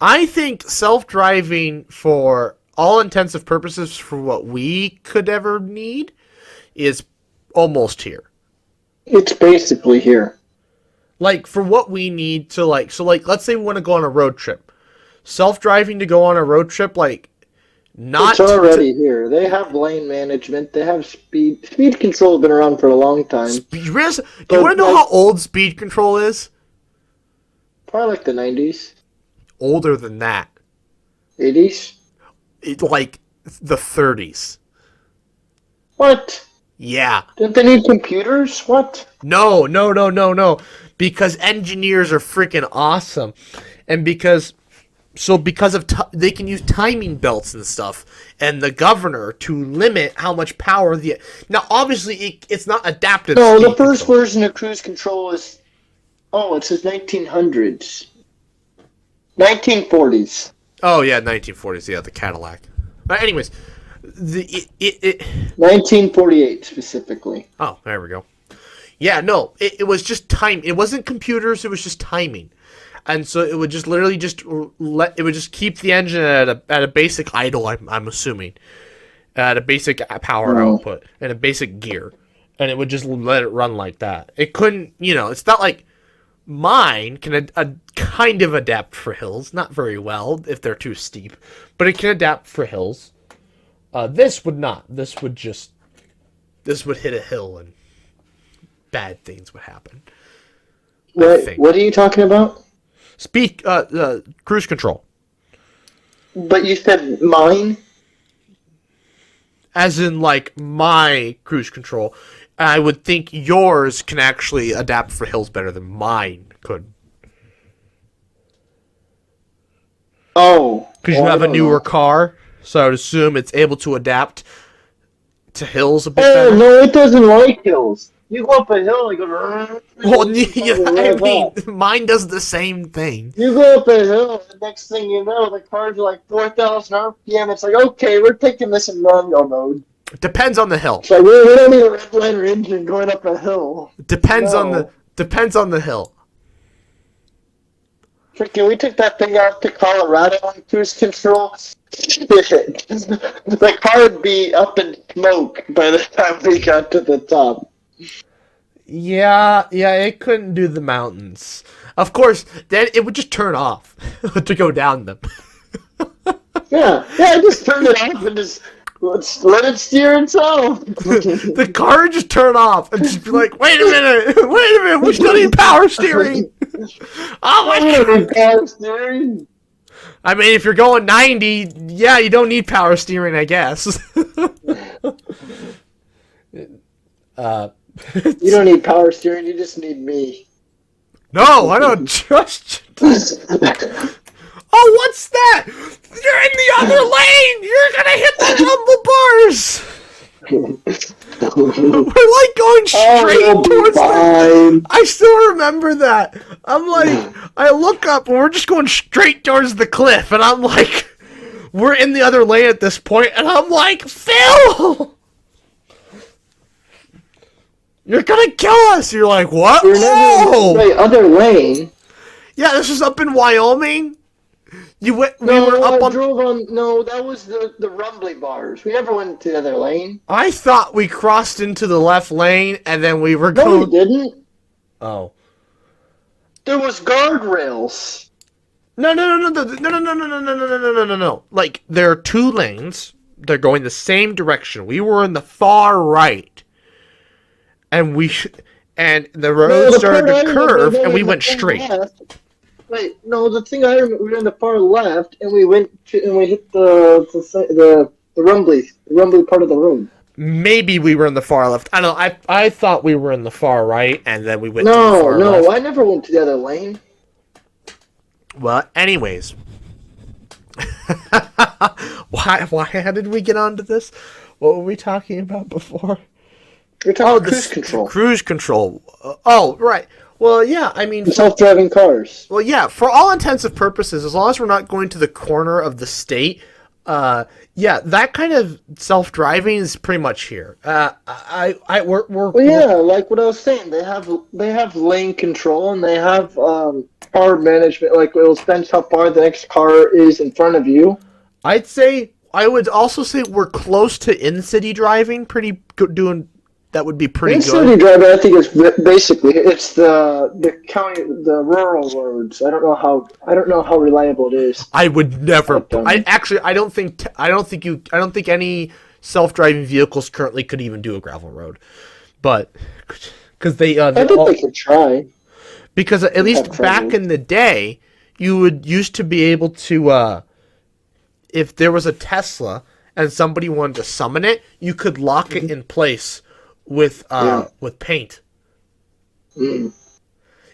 I think self-driving, for all intensive purposes, for what we could ever need, is almost here. It's basically here. Like, for what we need to, like, so, like, let's say we want to go on a road trip. Self-driving to go on a road trip, like, not... It's already here. They have lane management. They have speed. Speed control has been around for a long time. You want to know how old speed control is? Probably like the 90s. Older than that. 80s? Like, the 30s. What? Yeah. Don't they need computers? What? No. Because engineers are freaking awesome. And because of they can use timing belts and stuff, and the governor to limit how much power the... Now, obviously, it's not adaptive. No, the first version of cruise control is... Oh, it says 1900s. 1940s. Oh, yeah, 1940s. Yeah, the Cadillac. But anyways, 1948 specifically. Oh, there we go. Yeah, no, it was just time. It wasn't computers. It was just timing, and so it would just literally it would just keep the engine at a basic idle. I'm assuming at a basic power output and a basic gear, and it would just let it run like that. It couldn't, it's not like mine can kind of adapt for hills, not very well if they're too steep, but it can adapt for hills. This would not. This would hit a hill and bad things would happen. What are you talking about? Speed, cruise control. But you said mine? As in, like, my cruise control. I would think yours can actually adapt for hills better than mine could. Oh. Because you have a newer car, so I would assume it's able to adapt to hills a bit better. No, it doesn't like hills. You go up a hill and go... Well, I mean, mine does the same thing. You go up a hill, and next thing you know, the cars are like 4,000 RPM. It's like, okay, we're taking this in manual mode. Depends on the hill. It's like, we don't need a redliner engine going up a hill. Depends on the hill. Freaking, we took that thing out to Colorado on cruise control. The car would be up in smoke by the time we got to the top. Yeah, it couldn't do the mountains. Of course, then it would just turn off to go down them. Yeah, just turn it off and just let it steer itself. The car would just turn off and just be like, wait a minute, we still need power steering. Oh my God. Power steering? I mean, if you're going 90, yeah, you don't need power steering, I guess. You don't need power steering, you just need me. No, I don't trust you. Oh, what's that? You're in the other lane! You're gonna hit the rumble bars! We're like going straight towards the... I still remember that. I'm like, I look up and we're just going straight towards the cliff, and I'm like, we're in the other lane at this point, and I'm like, Phil! You're gonna kill us! You're like, what? Wait, other lane? Yeah, this is up in Wyoming. No, that was the rumbly bars. We never went to the other lane. I thought we crossed into the left lane and then we were going... going... No, we didn't. Oh. There was guardrails. No. Like, there are two lanes. They're going the same direction. We were in the far right. And the road started to curve and we went straight. Wait, no, the thing I remember, we were in the far left, and we hit the rumbly part of the room. Maybe we were in the far left. I don't know. I thought we were in the far right, and then we went to the far left. No, I never went to the other lane. Well, anyways. How did we get onto this? What were we talking about before? We're talking cruise control. Cruise control. Oh, right. Well, yeah, I mean... self-driving cars. Well, yeah, for all intensive purposes, as long as we're not going to the corner of the state, Yeah, that kind of self-driving is pretty much here. Well, yeah, like what I was saying, they have lane control and they have car management. Like it'll sense how far the next car is in front of you. I would also say we're close to in-city driving. Pretty good doing. That would be pretty In good. city driving, I think basically it's the county, the rural roads. I don't know how reliable it is. I would never. But, I don't think. I don't think any self-driving vehicles currently could even do a gravel road, but because I think they could try. because at least back in the day, you would used to be able to if there was a Tesla and somebody wanted to summon it, you could lock it in place with paint. Mm.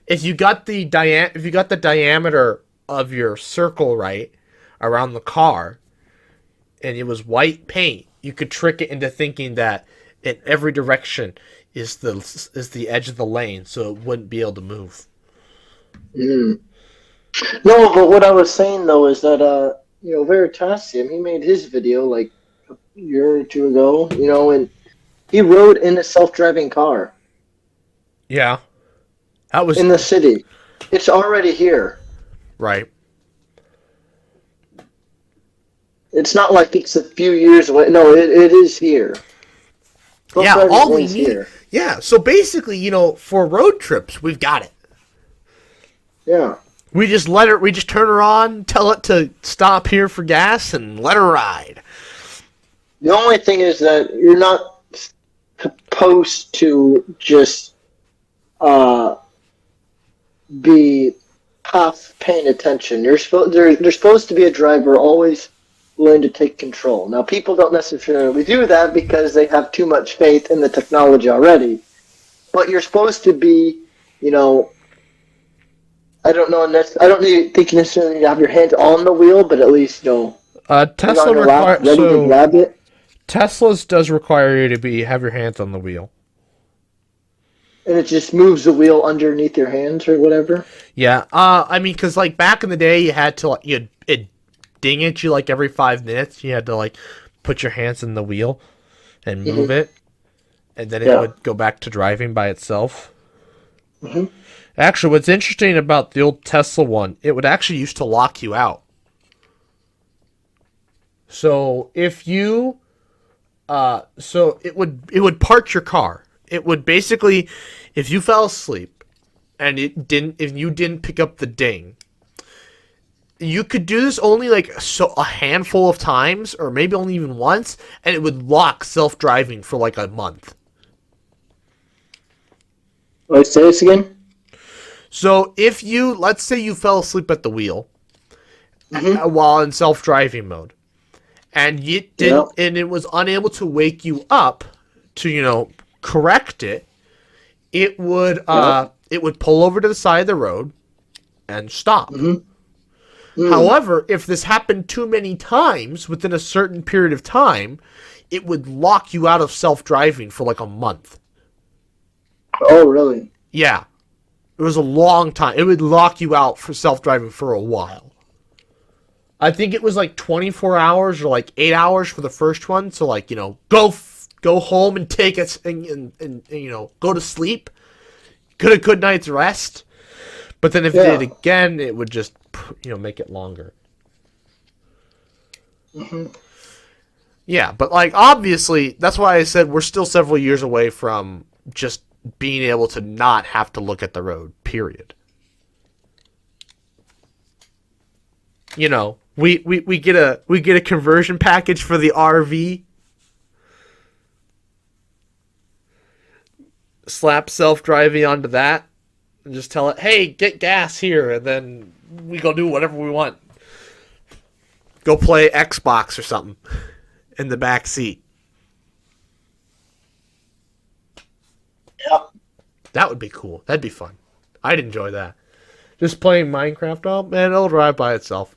If you got the diameter of your circle right around the car, and it was white paint, you could trick it into thinking that in every direction is the edge of the lane, so it wouldn't be able to move. Mm. No, but what I was saying though is that Veritasium, he made his video like a year or two ago, and he rode in a self-driving car Yeah, that was in the city. It's already here. right. It's not like it's a few years away. No, it is here. Yeah, Self-driving all we is need. here. Yeah, so basically, for road trips, we've got it. Yeah. We just turn her on, tell it to stop here for gas, and let her ride. The only thing is that you're not supposed to just be half paying attention. There's supposed to be a driver always willing to take control. Now, people don't necessarily do that because they have too much faith in the technology already. But you're supposed to be, I don't know. I don't think you necessarily need to have your hands on the wheel, but at least Tesla on your lap, ready to grab it. Teslas does require you to have your hands on the wheel. And it just moves the wheel underneath your hands or whatever. Yeah. I mean, because like back in the day, you had to it ding at you like every 5 minutes. You had to like put your hands in the wheel and move it, and then it would go back to driving by itself. Mm-hmm. Actually, what's interesting about the old Tesla one, it would actually used to lock you out. So if you, so it would park your car. It would basically, if you fell asleep, and if you didn't pick up the ding, you could do this only like a handful of times, or maybe only even once, and it would lock self-driving for like a month. Wait, say this again. So if let's say you fell asleep at the wheel while in self-driving mode, and and it was unable to wake you up to correct it, it would pull over to the side of the road and stop. However, if this happened too many times within a certain period of time, it would lock you out of self-driving for like a month. Oh, really? Yeah. It was a long time. It would lock you out for self-driving for a while. I think it was like 24 hours or like 8 hours for the first one. So like, go home and take it and go to sleep. Get a good night's rest. But then if you did it again, it would just, make it longer. Yeah, but like obviously, that's why I said we're still several years away from just being able to not have to look at the road, period. We get a conversion package for the RV. Slap self-driving onto that and just tell it, "Hey, get gas here," and then we go do whatever we want. Go play Xbox or something in the back seat. Yep. That would be cool. That'd be fun. I'd enjoy that. Just playing Minecraft, oh man, it'll drive by itself.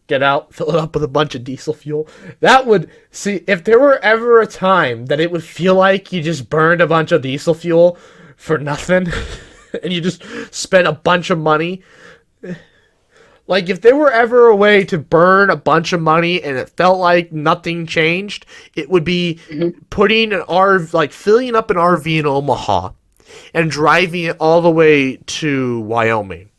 Get out, fill it up with a bunch of diesel fuel. If there were ever a time that it would feel like you just burned a bunch of diesel fuel for nothing, and you just spent a bunch of money, Like, if there were ever a way to burn a bunch of money and it felt like nothing changed, it would be putting an RV, like filling up an RV in Omaha and driving it all the way to Wyoming.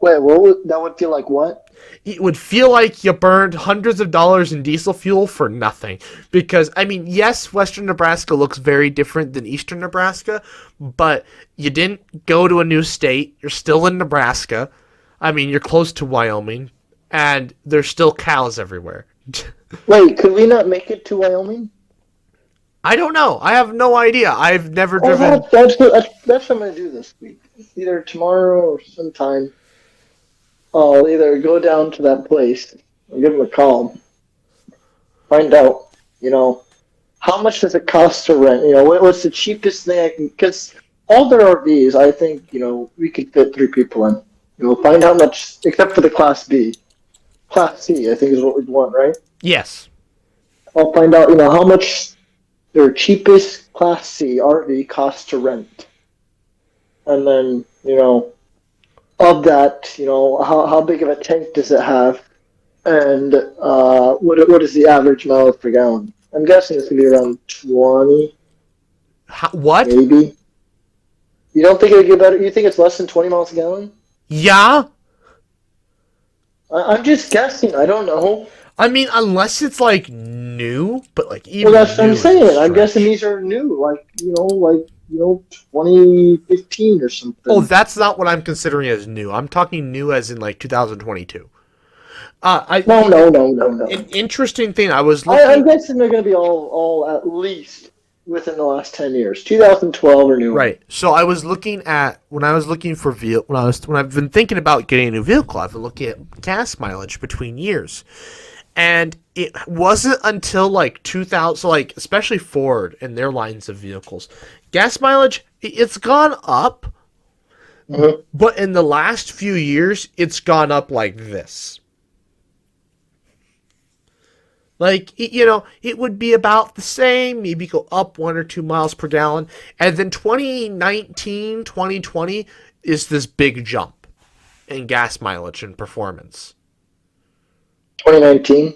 Wait, that would feel like what? It would feel like you burned hundreds of dollars in diesel fuel for nothing. Because, I mean, yes, western Nebraska looks very different than eastern Nebraska, but you didn't go to a new state. You're still in Nebraska. I mean, you're close to Wyoming, and there's still cows everywhere. Wait, could we not make it to Wyoming? I don't know. I have no idea. I've never Oh, driven. that's what I'm gonna do this week. Either tomorrow or sometime. I'll either go down to that place and give them a call, find out, how much does it cost to rent? What's the cheapest thing I can? Because all their RVs, I think, we could fit 3 people in. Find how much, except for the Class B. Class C, I think, is what we'd want, right? Yes. I'll find out, how much their cheapest Class C RV costs to rent. And then, of that, how big of a tank does it have? And what is the average miles per gallon? I'm guessing it's going to be around 20, What? maybe. You don't think it would get better? You think it's less than 20 miles a gallon? Yeah? I'm just guessing. I don't know. I mean, unless it's, like, new, but, like, even Well, that's what I'm saying. I'm guessing stretch. these are new, like 2015 or something. Oh, that's not what I'm considering as new. I'm talking new as in, like, 2022. No. An interesting thing, I was I'm looking... guessing they're going to be all at least within the last 10 years. 2012 or newer. Right. So I was looking at when I was looking for when I've been thinking about getting a new vehicle, I've been looking at gas mileage between years. And it wasn't until like 2000, so like especially Ford and their lines of vehicles, gas mileage it's gone up, but in the last few years it's gone up like this. Like, it would be about the same, maybe go up 1 or 2 miles per gallon. And then 2019, 2020 is this big jump in gas mileage and performance. 2019?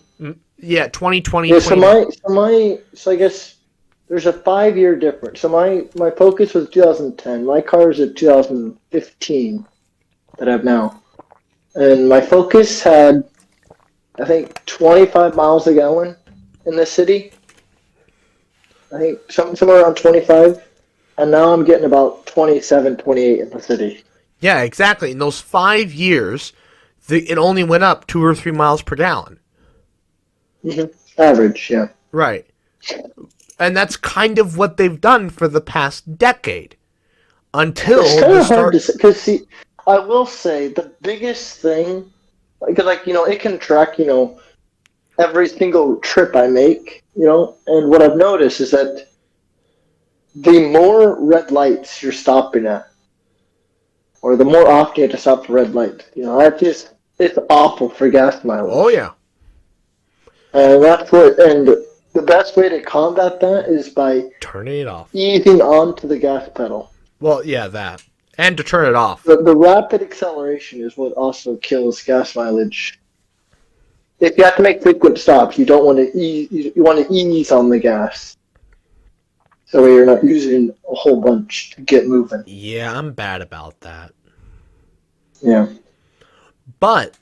Yeah, 2020. Yeah, so I guess there's a 5-year difference. So my Focus was 2010. My car is a 2015 that I have now. And my Focus had, I think, 25 miles a gallon in the city. I think somewhere around 25. And now I'm getting about 27, 28 in the city. Yeah, exactly. In those 5 years, it only went up 2 or 3 miles per gallon. Average, yeah. Right. And that's kind of what they've done for the past decade. Until It's kind the of hard start... to say, because see, I will say the biggest thing, because it can track, every single trip I make, and what I've noticed is that the more red lights you're stopping at, or the more often you have to stop for red light, it's awful for gas mileage. Oh, yeah. And the best way to combat that is by Turning it off. easing onto the gas pedal. Well, yeah, that. And to turn it off. The rapid acceleration is what also kills gas mileage. If you have to make frequent stops, you don't want to ease. You want to ease on the gas, so you're not using a whole bunch to get moving. Yeah, I'm bad about that. Yeah. But,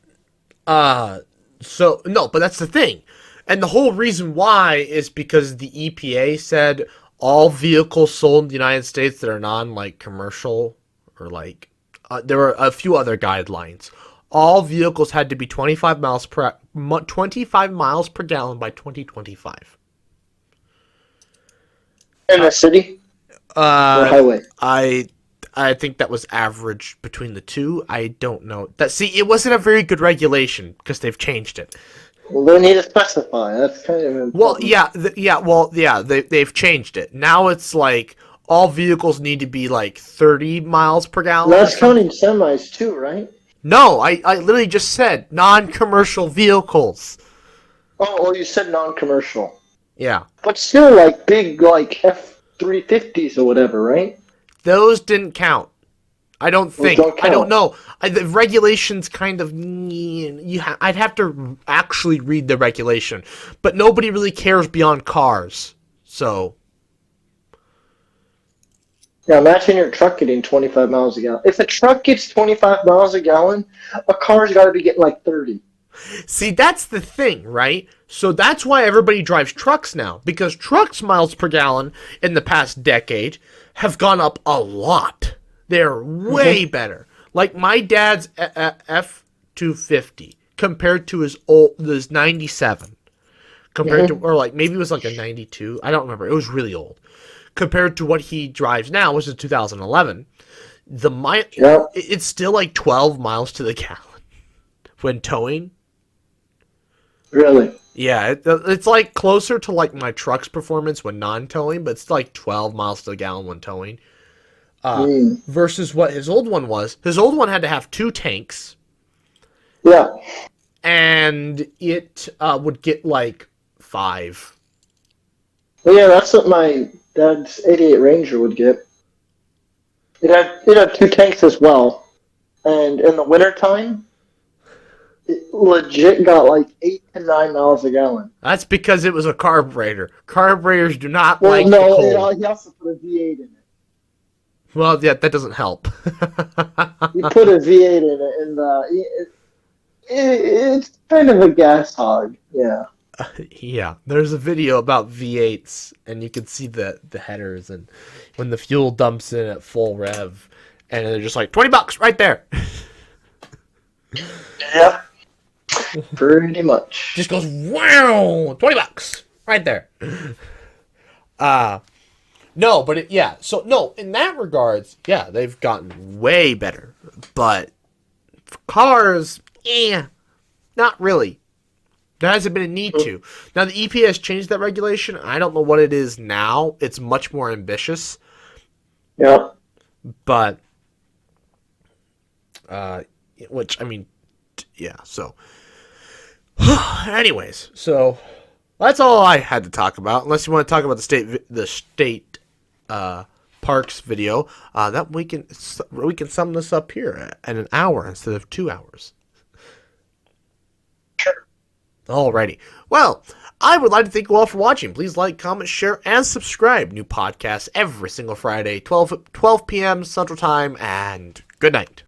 but that's the thing. And the whole reason why is because the EPA said all vehicles sold in the United States that are commercial or there were a few other guidelines. All vehicles had to be 25 miles per gallon by 2025. In the city or highway? I think that was average between the two. I don't know. It wasn't a very good regulation because they've changed it. Well, they need to specify. That's kind of important. They've changed it. Now it's like all vehicles need to be 30 miles per gallon. That's counting semis too, right? No, I literally just said non-commercial vehicles. Oh, you said non-commercial. Yeah. But still, big, F-350s or whatever, right? Those didn't count. I don't Well, think. don't I don't count. know. The regulations kind of. I'd have to actually read the regulation, but nobody really cares beyond cars. So Yeah, imagine your truck getting 25 miles a gallon. If a truck gets 25 miles a gallon, a car's got to be getting like 30. see, that's the thing, right? So that's why everybody drives trucks now, because trucks miles per gallon in the past decade have gone up a lot. They're way Mm-hmm. better. Like my dad's F-250 compared to his 97, compared to, Mm-hmm. or like maybe it was like a 92. I don't remember. It was really old compared to what he drives now, which is 2011. Yep. It's still like 12 miles to the gallon when towing. Really. Yeah, it's like closer to like my truck's performance when non-towing, but it's like 12 miles to the gallon when towing. Mm. Versus what his old one was. His old one had to have 2 tanks, Yeah. and it would get like 5. Well, yeah, that's what my dad's 88 Ranger would get. It had two tanks as well. And in the wintertime, it legit got like 8 to 9 miles a gallon. That's because it was a carburetor. Carburetors do not Well, like the no, cold. he also put a V8 in it. Well, yeah, that doesn't help. He put a V8 in it, and it's kind of a gas hog. Yeah. Yeah, there's a video about V8s, and you can see the headers, and when the fuel dumps in at full rev, and they're just like $20 right there. Yep. Pretty much. Just goes wow, $20 right there. No, but yeah. So no, in that regards, yeah, they've gotten way better. But for cars, not really. There hasn't been a need to. Now the EPA has changed that regulation. I don't know what it is now. It's much more ambitious, Yeah. but which I mean, yeah. So, anyways, so that's all I had to talk about. Unless you want to talk about the state parks video, that we can sum this up here in an hour instead of 2 hours. Sure. Alrighty. Well, I would like to thank you all for watching. Please like, comment, share, and subscribe. New podcasts every single Friday, 12 p.m. Central Time, and good night.